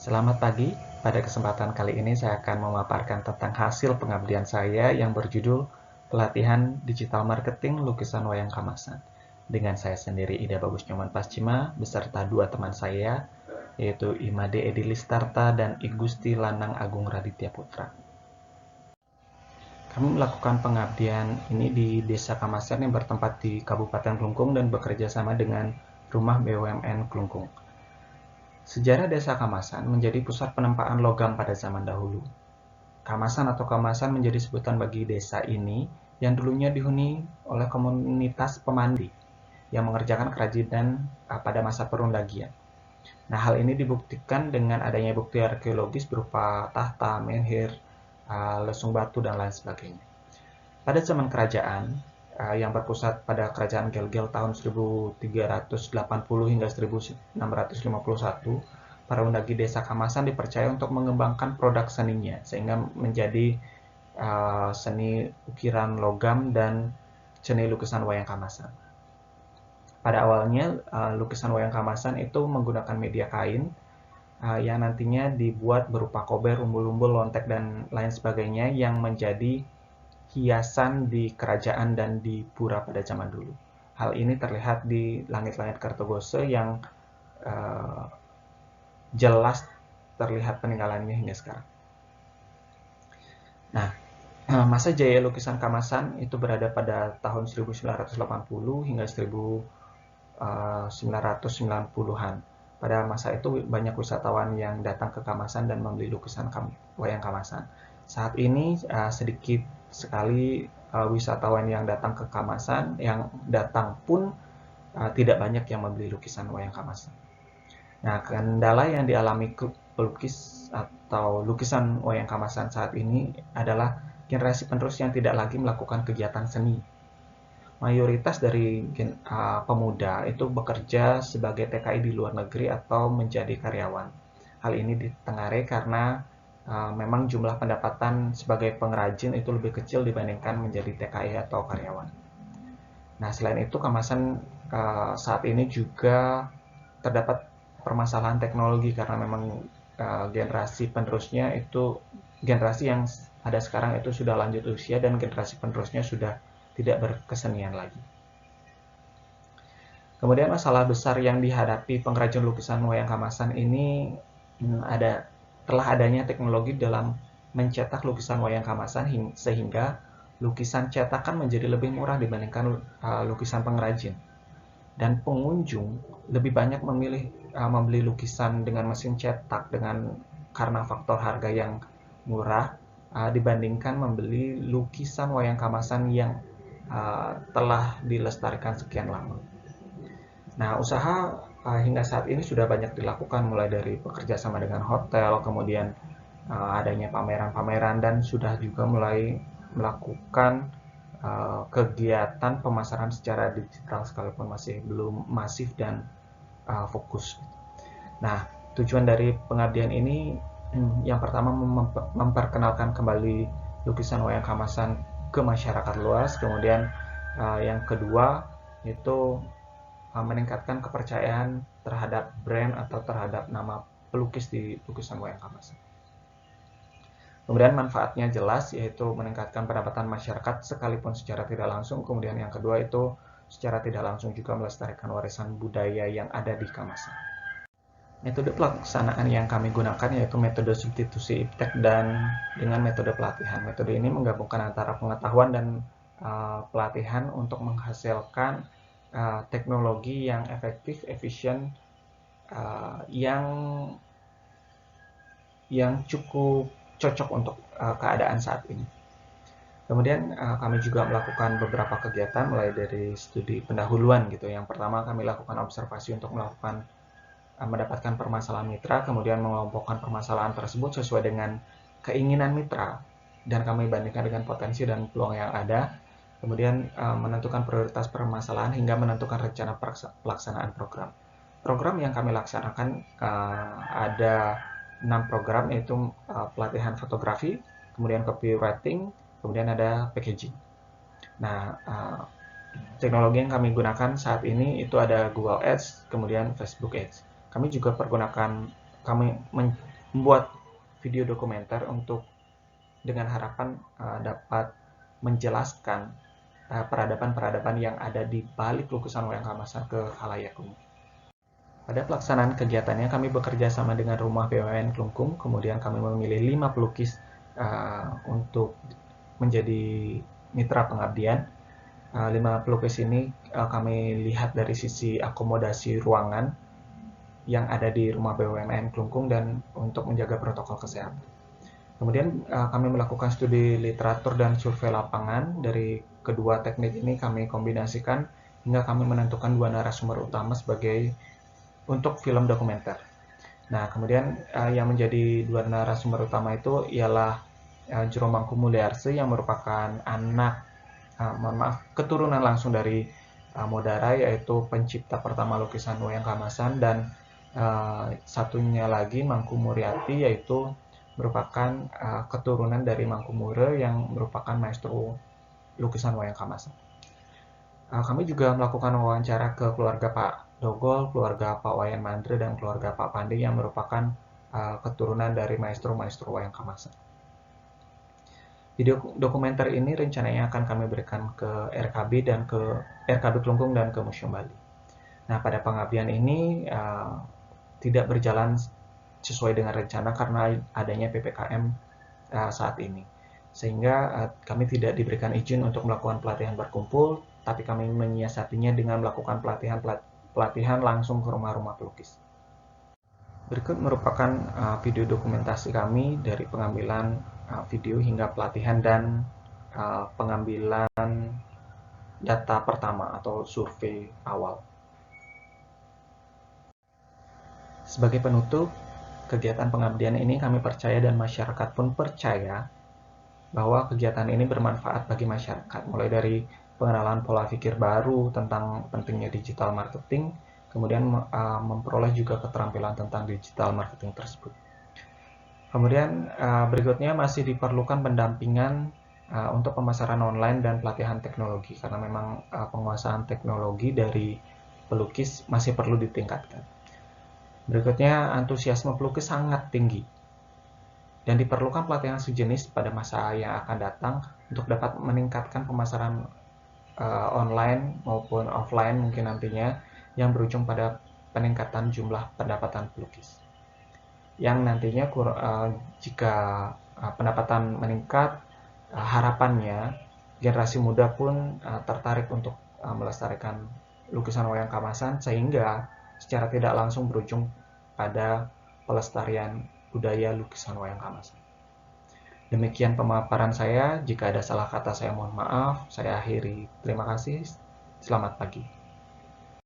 Selamat pagi, pada kesempatan kali ini saya akan memaparkan tentang hasil pengabdian saya yang berjudul Pelatihan Digital Marketing Lukisan Wayang Kamasan. Dengan saya sendiri Ida Bagus Nyoman Pascima, beserta dua teman saya, yaitu Imade Edi Listarta dan Igusti Lanang Agung Raditya Putra. Kami melakukan pengabdian ini di Desa Kamasan yang bertempat di Kabupaten Klungkung dan bekerja sama dengan Rumah BUMN Klungkung. Sejarah Desa Kamasan menjadi pusat penempaan logam pada zaman dahulu. Kamasan atau Kamasan menjadi sebutan bagi desa ini yang dulunya dihuni oleh komunitas pemandi yang mengerjakan kerajinan pada masa perundagian. Nah, hal ini dibuktikan dengan adanya bukti arkeologis berupa tahta, menhir, lesung batu, dan lain sebagainya. Pada zaman kerajaan, yang berpusat pada kerajaan Gelgel tahun 1380 hingga 1651, para undagi desa Kamasan dipercaya untuk mengembangkan produk seninya, sehingga menjadi seni ukiran logam dan seni lukisan wayang Kamasan. Pada awalnya, lukisan wayang Kamasan itu menggunakan media kain, yang nantinya dibuat berupa kober, umbul-umbul, lontek, dan lain sebagainya yang menjadi hiasan di kerajaan dan di pura pada zaman dulu. Hal ini terlihat di langit-langit Kertogose yang jelas terlihat peninggalannya hingga sekarang. Nah, masa jaya lukisan Kamasan itu berada pada tahun 1980 hingga 1990-an. Pada masa itu banyak wisatawan yang datang ke Kamasan dan membeli lukisan wayang Kamasan. Saat ini sedikit sekali wisatawan yang datang ke Kamasan, yang datang pun tidak banyak yang membeli lukisan wayang Kamasan. Nah, kendala yang dialami pelukis atau lukisan wayang Kamasan saat ini adalah generasi penerus yang tidak lagi melakukan kegiatan seni. Mayoritas dari pemuda itu bekerja sebagai TKI di luar negeri atau menjadi karyawan. Hal ini ditengarai karena memang jumlah pendapatan sebagai pengrajin itu lebih kecil dibandingkan menjadi TKI atau karyawan. Nah, selain itu Kamasan saat ini juga terdapat permasalahan teknologi karena memang generasi penerusnya itu generasi yang ada sekarang itu sudah lanjut usia dan generasi penerusnya sudah tidak berkesenian lagi. Kemudian masalah besar yang dihadapi pengrajin lukisan wayang Kamasan ini telah adanya teknologi dalam mencetak lukisan wayang Kamasan sehingga lukisan cetakan menjadi lebih murah dibandingkan lukisan pengrajin. Dan pengunjung lebih banyak memilih membeli lukisan dengan mesin cetak karena faktor harga yang murah dibandingkan membeli lukisan wayang Kamasan yang telah dilestarikan sekian lama. Nah, usaha hingga saat ini sudah banyak dilakukan mulai dari bekerja sama dengan hotel, kemudian adanya pameran-pameran dan sudah juga mulai melakukan kegiatan pemasaran secara digital sekalipun masih belum masif dan fokus. Nah, tujuan dari pengabdian ini yang pertama memperkenalkan kembali lukisan wayang Kamasan ke masyarakat luas, kemudian yang kedua itu meningkatkan kepercayaan terhadap brand atau terhadap nama pelukis di lukisan wayang Kamasan. Kemudian manfaatnya jelas, yaitu meningkatkan pendapatan masyarakat sekalipun secara tidak langsung. Kemudian yang kedua itu secara tidak langsung juga melestarikan warisan budaya yang ada di Kamasan. Metode pelaksanaan yang kami gunakan yaitu metode substitusi iptek dan dengan metode pelatihan. Metode ini menggabungkan antara pengetahuan dan pelatihan untuk menghasilkan teknologi yang efektif, efisien, yang cukup cocok untuk keadaan saat ini. Kemudian kami juga melakukan beberapa kegiatan mulai dari studi pendahuluan gitu. Yang pertama kami lakukan observasi untuk mendapatkan permasalahan mitra, kemudian mengelompokkan permasalahan tersebut sesuai dengan keinginan mitra dan kami bandingkan dengan potensi dan peluang yang ada. Kemudian menentukan prioritas permasalahan hingga menentukan rencana pelaksanaan program. Program yang kami laksanakan ada 6 program, yaitu pelatihan fotografi, kemudian copywriting, kemudian ada packaging. Nah, teknologi yang kami gunakan saat ini itu ada Google Ads, kemudian Facebook Ads. Kami juga pergunakan kami membuat video dokumenter untuk dengan harapan dapat menjelaskan peradaban-peradaban yang ada di balik lukisan wayang kamasan ke khalayak umum. Pada pelaksanaan kegiatannya, kami bekerja sama dengan Rumah BUMN Klungkung, kemudian kami memilih 5 pelukis untuk menjadi mitra pengabdian. 5 pelukis ini kami lihat dari sisi akomodasi ruangan yang ada di Rumah BUMN Klungkung dan untuk menjaga protokol kesehatan. Kemudian kami melakukan studi literatur dan survei lapangan. Dari kedua teknik ini kami kombinasikan hingga kami menentukan 2 narasumber utama sebagai untuk film dokumenter. Nah, kemudian yang menjadi 2 narasumber utama itu ialah Jero Mangkumuliarse yang merupakan keturunan langsung dari Modara, yaitu pencipta pertama lukisan wayang kamasan, dan satunya lagi Mangku Muryati, yaitu merupakan keturunan dari Mangku Mure yang merupakan maestro lukisan wayang kamasan. Kami juga melakukan wawancara ke keluarga Pak Dogol, keluarga Pak Wayan Mandre, dan keluarga Pak Pandi yang merupakan keturunan dari maestro-maestro wayang kamasan. Video dokumenter ini rencananya akan kami berikan ke RKB dan ke RKB Klungkung dan ke Museum Bali. Nah, pada pengabdian ini tidak berjalan sesuai dengan rencana karena adanya PPKM saat ini. Sehingga kami tidak diberikan izin untuk melakukan pelatihan berkumpul, tapi kami menyiasatinya dengan melakukan pelatihan langsung ke rumah-rumah pelukis. Berikut merupakan video dokumentasi kami dari pengambilan video hingga pelatihan dan pengambilan data pertama atau survei awal. Sebagai penutup, kegiatan pengabdian ini kami percaya dan masyarakat pun percaya bahwa kegiatan ini bermanfaat bagi masyarakat, mulai dari pengenalan pola pikir baru tentang pentingnya digital marketing, kemudian memperoleh juga keterampilan tentang digital marketing tersebut. Kemudian berikutnya masih diperlukan pendampingan untuk pemasaran online dan pelatihan teknologi, karena memang penguasaan teknologi dari pelukis masih perlu ditingkatkan. Berikutnya, antusiasme pelukis sangat tinggi dan diperlukan pelatihan sejenis pada masa yang akan datang untuk dapat meningkatkan pemasaran online maupun offline mungkin nantinya, yang berujung pada peningkatan jumlah pendapatan pelukis. Yang nantinya jika pendapatan meningkat, harapannya generasi muda pun tertarik untuk melestarikan lukisan wayang kamasan, sehingga secara tidak langsung berujung pada pelestarian budaya lukisan wayang kamasan. Demikian pemaparan saya. Jika ada salah kata saya mohon maaf. Saya akhiri. Terima kasih. Selamat pagi.